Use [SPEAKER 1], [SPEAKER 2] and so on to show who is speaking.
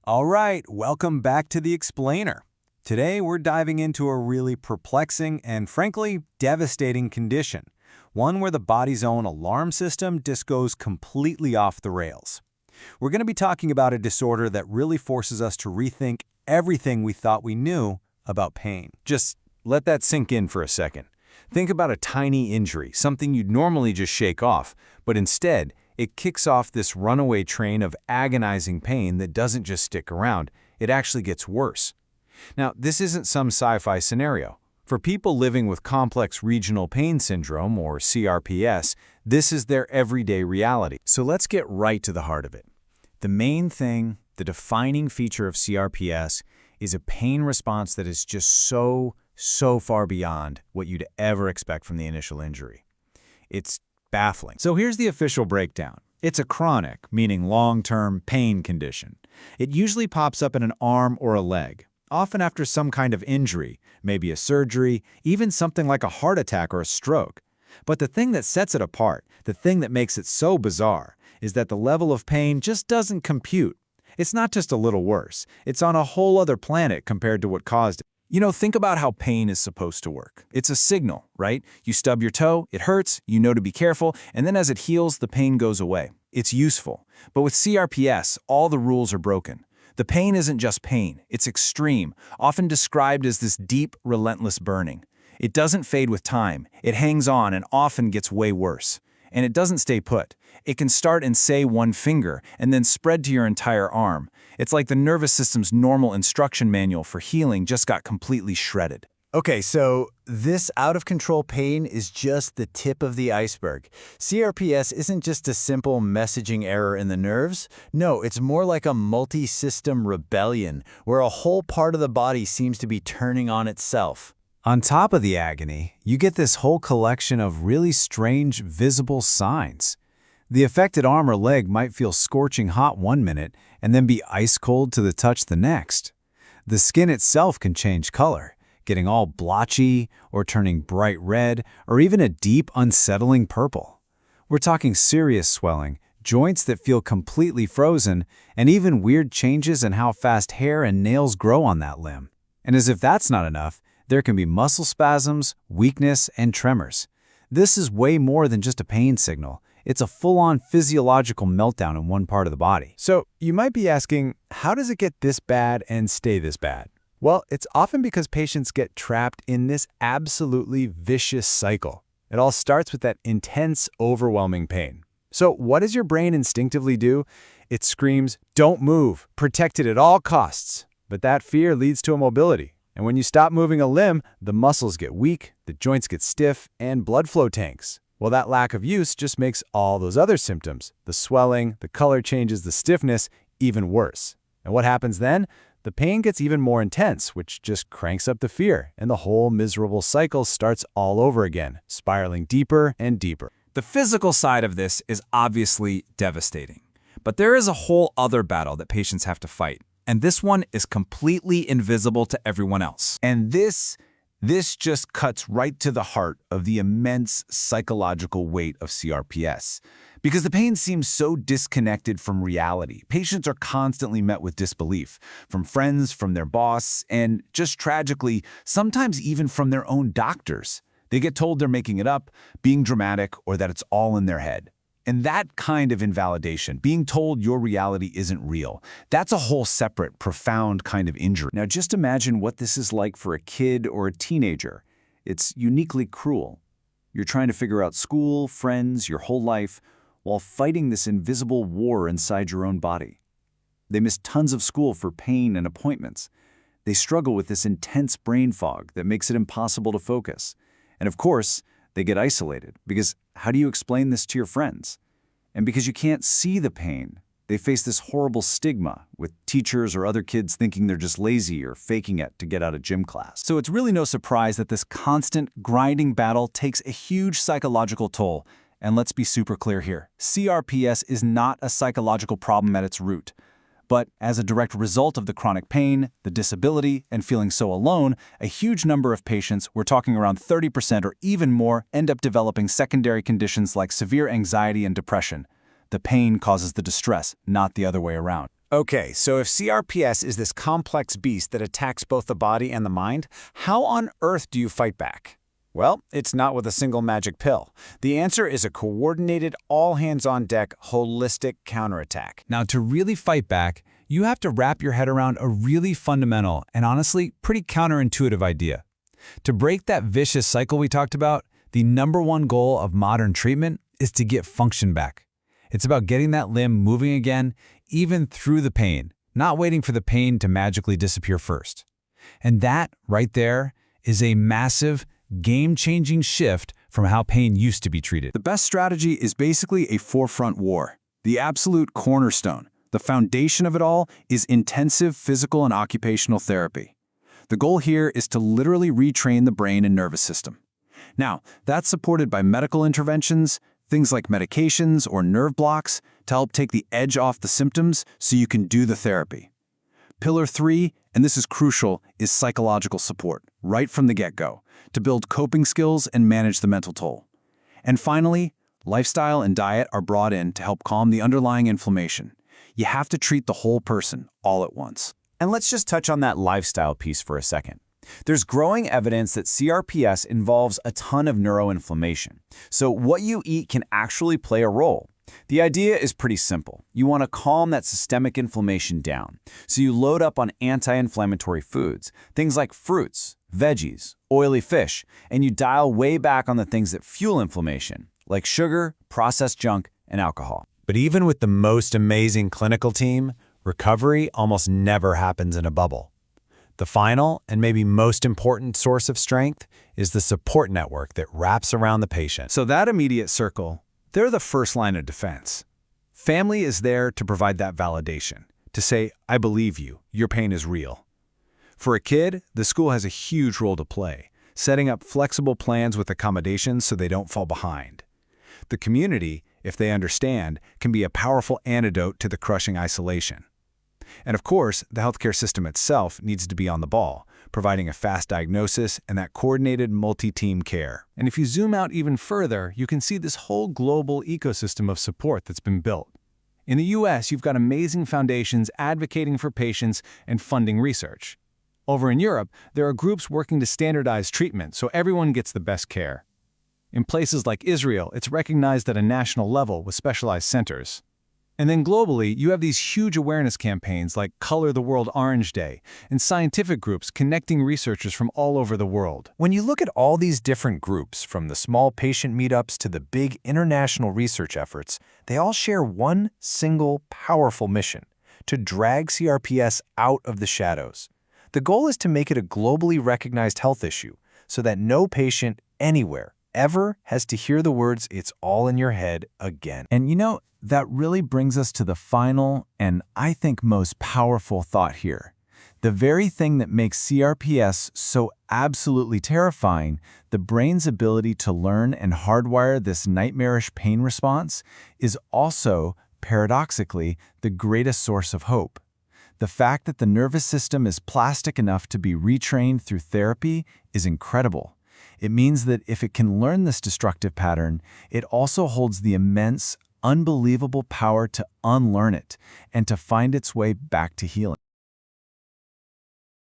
[SPEAKER 1] All right, welcome back to The Explainer. Today we're diving into a really perplexing and frankly devastating condition, one where the body's own alarm system just goes completely off the rails. We're going to be talking about a disorder that really forces us to rethink everything we thought we knew about pain. Just let that sink in for a second. Think about a tiny injury, something you'd normally just shake off, but instead, it kicks off this runaway train of agonizing pain that doesn't just stick around, it actually gets worse. Now, this isn't some sci-fi scenario. For people living with complex regional pain syndrome, or CRPS, this is their everyday reality. So let's get right to the heart of it. The main thing, the defining feature of CRPS, is a pain response that is just so far beyond what you'd ever expect from the initial injury. It's baffling. So here's the official breakdown. It's a chronic, meaning long-term, pain condition. It usually pops up in an arm or a leg, often after some kind of injury, maybe a surgery, even something like a heart attack or a stroke. But the thing that sets it apart, the thing that makes it so bizarre, is that the level of pain just doesn't compute. It's not just a little worse. It's on a whole other planet compared to what caused it. You know, think about how pain is supposed to work. It's a signal, right? You stub your toe, it hurts, you know to be careful, and then as it heals, the pain goes away. It's useful. But with CRPS, all the rules are broken. The pain isn't just pain, it's extreme, often described as this deep, relentless burning. It doesn't fade with time, it hangs on and often gets way worse. And it doesn't stay put. It can start in, say, one finger and then spread to your entire arm. It's like the nervous system's normal instruction manual for healing just got completely shredded.
[SPEAKER 2] Okay, so this out-of-control pain is just the tip of the iceberg. CRPS isn't just a simple messaging error in the nerves. No, it's more like a multi-system rebellion, where a whole part of the body seems to be turning on itself.
[SPEAKER 1] On top of the agony, you get this whole collection of really strange, visible signs. The affected arm or leg might feel scorching hot one minute and then be ice cold to the touch the next. The skin itself can change color, getting all blotchy or turning bright red or even a deep, unsettling purple. We're talking serious swelling, joints that feel completely frozen, and even weird changes in how fast hair and nails grow on that limb. And as if that's not enough, there can be muscle spasms, weakness, and tremors. This is way more than just a pain signal. It's a full-on physiological meltdown in one part of the body.
[SPEAKER 3] So you might be asking, how does it get this bad and stay this bad? Well, it's often because patients get trapped in this absolutely vicious cycle. It all starts with that intense, overwhelming pain. So what does your brain instinctively do? It screams, "Don't move, protect it at all costs." But that fear leads to immobility. And when you stop moving a limb, the muscles get weak, the joints get stiff, and blood flow tanks. Well, that lack of use just makes all those other symptoms, the swelling, the color changes, the stiffness, even worse. And what happens then? The pain gets even more intense, which just cranks up the fear, and the whole miserable cycle starts all over again, spiraling deeper and deeper.
[SPEAKER 4] The physical side of this is obviously devastating. But there is a whole other battle that patients have to fight. And this one is completely invisible to everyone else.
[SPEAKER 1] And this just cuts right to the heart of the immense psychological weight of CRPS. Because the pain seems so disconnected from reality. Patients are constantly met with disbelief from friends, from their boss, and just tragically, sometimes even from their own doctors. They get told they're making it up, being dramatic, or that it's all in their head. And that kind of invalidation, being told your reality isn't real, that's a whole separate, profound kind of injury. Now just imagine what this is like for a kid or a teenager. It's uniquely cruel. You're trying to figure out school, friends, your whole life, while fighting this invisible war inside your own body. They miss tons of school for pain and appointments. They struggle with this intense brain fog that makes it impossible to focus. And of course, they get isolated, because how do you explain this to your friends? And because you can't see the pain, they face this horrible stigma, with teachers or other kids thinking they're just lazy or faking it to get out of gym class.
[SPEAKER 4] So it's really no surprise that this constant, grinding battle takes a huge psychological toll. And let's be super clear here. CRPS is not a psychological problem at its root. But as a direct result of the chronic pain, the disability, and feeling so alone, a huge number of patients, we're talking around 30% or even more, end up developing secondary conditions like severe anxiety and depression. The pain causes the distress, not the other way around.
[SPEAKER 2] Okay, so if CRPS is this complex beast that attacks both the body and the mind, how on earth do you fight back? Well, it's not with a single magic pill. The answer is a coordinated, all-hands-on-deck, holistic counterattack.
[SPEAKER 3] Now, to really fight back, you have to wrap your head around a really fundamental and honestly pretty counterintuitive idea. To break that vicious cycle we talked about, the #1 goal of modern treatment is to get function back. It's about getting that limb moving again, even through the pain, not waiting for the pain to magically disappear first. And that, right there, is a massive, game-changing shift from how pain used to be treated.
[SPEAKER 4] The best strategy is basically a forefront war. The absolute cornerstone, the foundation of it all, is intensive physical and occupational therapy. The goal here is to literally retrain the brain and nervous system. Now, that's supported by medical interventions, things like medications or nerve blocks to help take the edge off the symptoms so you can do the therapy. Pillar 3, and this is crucial, is psychological support, right from the get-go, to build coping skills and manage the mental toll. And finally, lifestyle and diet are brought in to help calm the underlying inflammation. You have to treat the whole person all at once.
[SPEAKER 2] And let's just touch on that lifestyle piece for a second. There's growing evidence that CRPS involves a ton of neuroinflammation, so what you eat can actually play a role. The idea is pretty simple. You want to calm that systemic inflammation down, so you load up on anti-inflammatory foods, things like fruits, veggies, oily fish, and you dial way back on the things that fuel inflammation, like sugar, processed junk, and alcohol.
[SPEAKER 3] But even with the most amazing clinical team, recovery almost never happens in a bubble. The final and maybe most important source of strength is the support network that wraps around the patient.
[SPEAKER 1] So that immediate circle, they're the first line of defense. Family is there to provide that validation, to say, I believe you, your pain is real. For a kid, the school has a huge role to play, setting up flexible plans with accommodations so they don't fall behind. The community, if they understand, can be a powerful antidote to the crushing isolation. And of course, the healthcare system itself needs to be on the ball, providing a fast diagnosis and that coordinated multi-team care. And if you zoom out even further, you can see this whole global ecosystem of support that's been built. In the US, you've got amazing foundations advocating for patients and funding research. Over in Europe, there are groups working to standardize treatment so everyone gets the best care. In places like Israel, it's recognized at a national level with specialized centers. And then globally, you have these huge awareness campaigns like Color the World Orange Day and scientific groups connecting researchers from all over the world.
[SPEAKER 3] When you look at all these different groups, from the small patient meetups to the big international research efforts, they all share one single powerful mission: to drag CRPS out of the shadows. The goal is to make it a globally recognized health issue so that no patient anywhere ever has to hear the words, "it's all in your head," again. And you know, that really brings us to the final and I think most powerful thought here. The very thing that makes CRPS so absolutely terrifying, the brain's ability to learn and hardwire this nightmarish pain response, is also, paradoxically, the greatest source of hope. The fact that the nervous system is plastic enough to be retrained through therapy is incredible. It means that if it can learn this destructive pattern, it also holds the immense, unbelievable power to unlearn it and to find its way back to healing.